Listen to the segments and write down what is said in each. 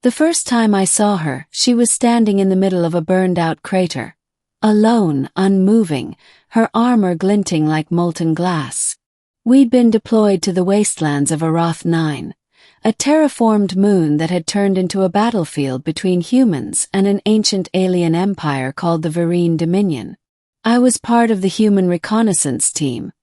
The first time I saw her, she was standing in the middle of a burned-out crater. Alone, unmoving, her armor glinting like molten glass. We'd been deployed to the wastelands of Arath 9, a terraformed moon that had turned into a battlefield between humans and an ancient alien empire called the Vereen Dominion. I was part of the human reconnaissance team,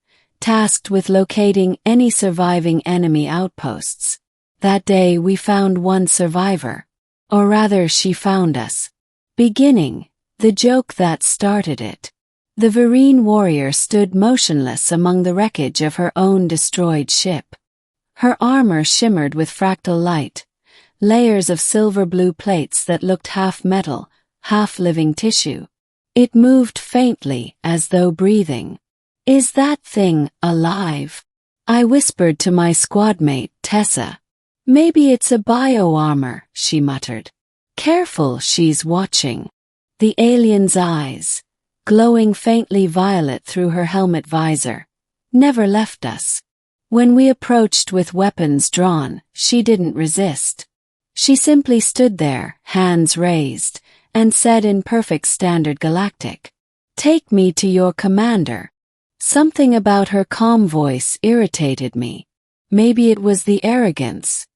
tasked with locating any surviving enemy outposts. That day we found one survivor. Or rather, she found us. Beginning, the joke that started it. The Vereen warrior stood motionless among the wreckage of her own destroyed ship. Her armor shimmered with fractal light, layers of silver-blue plates that looked half metal, half living tissue. It moved faintly, as though breathing. "Is that thing alive?" I whispered to my squadmate, Tessa. "Maybe it's a bio-armor," she muttered. "Careful, she's watching." The alien's eyes, glowing faintly violet through her helmet visor, never left us. When we approached with weapons drawn, she didn't resist. She simply stood there, hands raised, and said in perfect standard galactic, "Take me to your commander." Something about her calm voice irritated me. Maybe it was the arrogance.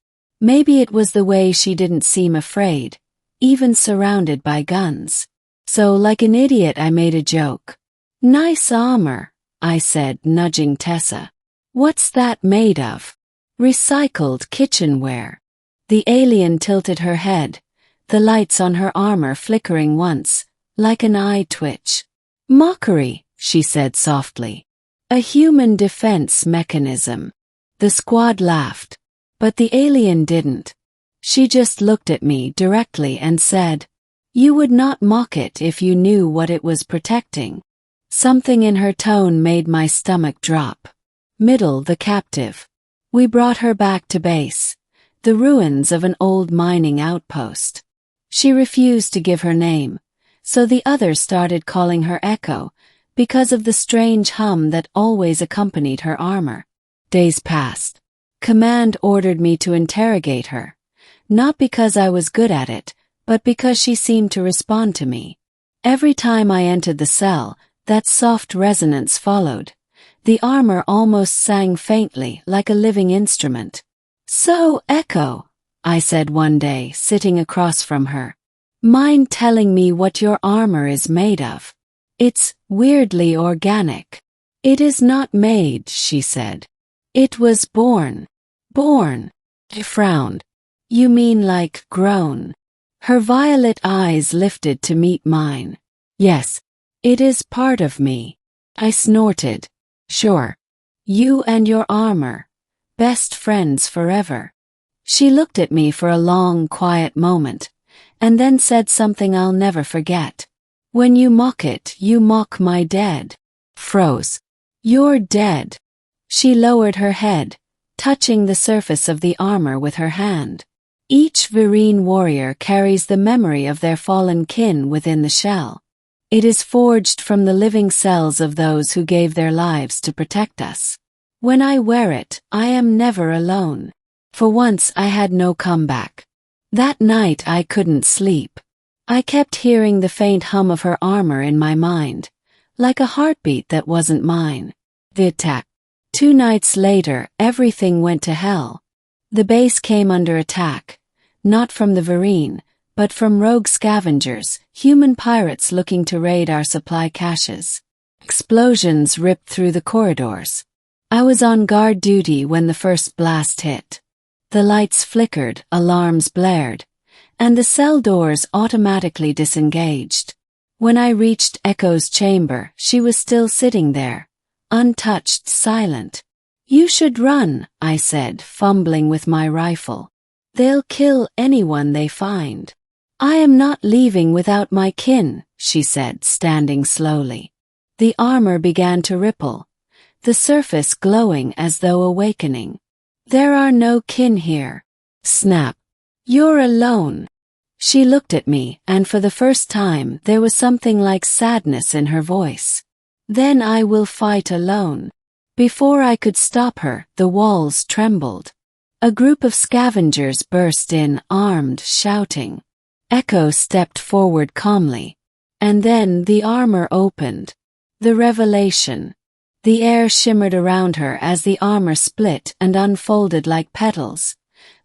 Maybe it was the way she didn't seem afraid, even surrounded by guns. So, like an idiot, I made a joke. "Nice armor," I said, nudging Tessa. "What's that made of?" "Recycled kitchenware." The alien tilted her head, the lights on her armor flickering once, like an eye twitch. "Mockery," she said softly. "A human defense mechanism." The squad laughed, but the alien didn't. She just looked at me directly and said, "You would not mock it if you knew what it was protecting." Something in her tone made my stomach drop. Middle the captive. We brought her back to base, the ruins of an old mining outpost. She refused to give her name, so the others started calling her Echo, because of the strange hum that always accompanied her armor. Days passed. Command ordered me to interrogate her, not because I was good at it, but because she seemed to respond to me. Every time I entered the cell, that soft resonance followed. The armor almost sang faintly, like a living instrument. "So, Echo," I said one day, sitting across from her, "mind telling me what your armor is made of? It's weirdly organic." "It is not made," she said. "It was born." "Born?" I frowned. "You mean like grown?" Her violet eyes lifted to meet mine. "Yes, it is part of me." I snorted. "Sure. You and your armor. Best friends forever." She looked at me for a long, quiet moment, and then said something I'll never forget. "When you mock it, you mock my dead." Froze. "You're dead." She lowered her head, touching the surface of the armor with her hand. Each Vereen warrior carries the memory of their fallen kin within the shell. It is forged from the living cells of those who gave their lives to protect us. When I wear it, I am never alone. For once I had no comeback. That night I couldn't sleep. I kept hearing the faint hum of her armor in my mind, like a heartbeat that wasn't mine. The attack. 2 nights later, everything went to hell. The base came under attack, not from the Vereen, but from rogue scavengers, human pirates looking to raid our supply caches. Explosions ripped through the corridors. I was on guard duty when the first blast hit. The lights flickered, alarms blared, and the cell doors automatically disengaged. When I reached Echo's chamber, she was still sitting there, untouched, silent. "You should run," I said, fumbling with my rifle. "They'll kill anyone they find." "I am not leaving without my kin," she said, standing slowly. The armor began to ripple, the surface glowing as though awakening. "There are no kin here." Snap. "You're alone." She looked at me, and for the first time there was something like sadness in her voice. "Then I will fight alone." Before I could stop her, the walls trembled. A group of scavengers burst in, armed, shouting. Echo stepped forward calmly. And then the armor opened. The revelation. The air shimmered around her as the armor split and unfolded like petals,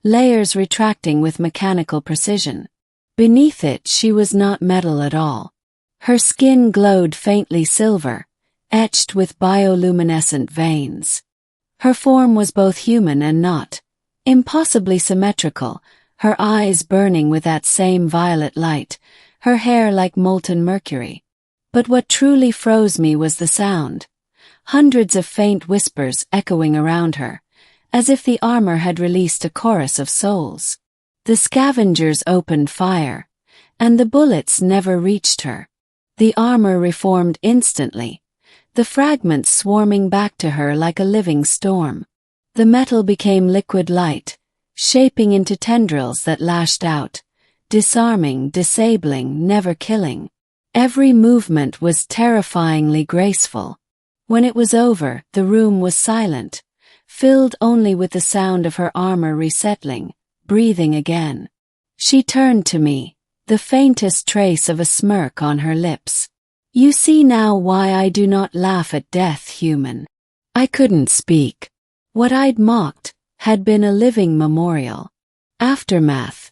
layers retracting with mechanical precision. Beneath it she was not metal at all. Her skin glowed faintly silver, etched with bioluminescent veins. Her form was both human and not, impossibly symmetrical, her eyes burning with that same violet light, her hair like molten mercury. But what truly froze me was the sound. Hundreds of faint whispers echoing around her, as if the armor had released a chorus of souls. The scavengers opened fire, and the bullets never reached her. The armor reformed instantly, the fragments swarming back to her like a living storm. The metal became liquid light, shaping into tendrils that lashed out, disarming, disabling, never killing. Every movement was terrifyingly graceful. When it was over, the room was silent, filled only with the sound of her armor resettling, breathing again. She turned to me, the faintest trace of a smirk on her lips. "You see now why I do not laugh at death, human." I couldn't speak. What I'd mocked had been a living memorial. Aftermath.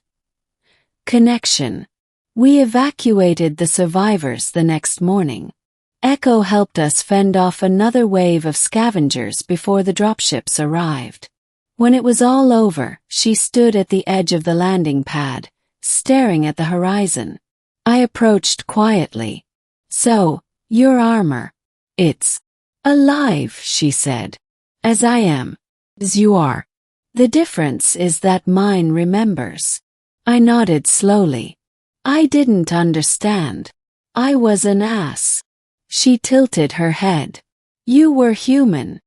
Connection. We evacuated the survivors the next morning. Echo helped us fend off another wave of scavengers before the dropships arrived. When it was all over, she stood at the edge of the landing pad, staring at the horizon. I approached quietly. "So, your armor. It's alive," she said. "As I am. As you are. The difference is that mine remembers." I nodded slowly. I didn't understand. I was an ass. She tilted her head. "You were human."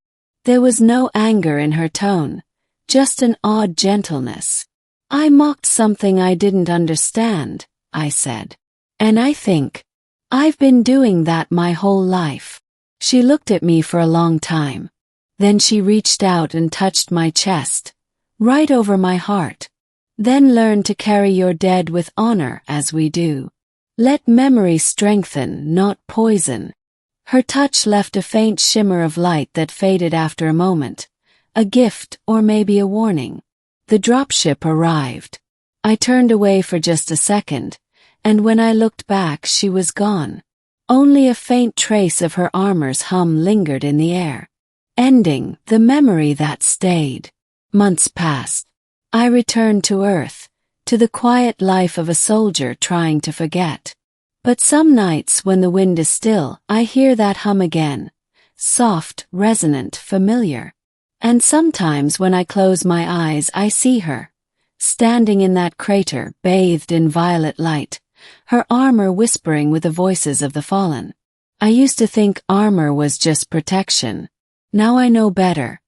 There was no anger in her tone, just an odd gentleness. "I mocked something I didn't understand," I said. "And I think I've been doing that my whole life." She looked at me for a long time. Then she reached out and touched my chest, right over my heart. "Then learn to carry your dead with honor as we do. Let memory strengthen, not poison." Her touch left a faint shimmer of light that faded after a moment, a gift or maybe a warning. The dropship arrived. I turned away for just a second, and when I looked back she was gone. Only a faint trace of her armor's hum lingered in the air, ending the memory that stayed. Months passed. I returned to Earth, to the quiet life of a soldier trying to forget. But some nights when the wind is still, I hear that hum again, soft, resonant, familiar. And sometimes when I close my eyes I see her, standing in that crater bathed in violet light, her armor whispering with the voices of the fallen. I used to think armor was just protection. Now I know better.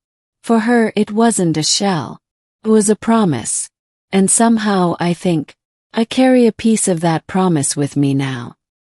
For her it wasn't a shell. It was a promise. And somehow I think I carry a piece of that promise with me now.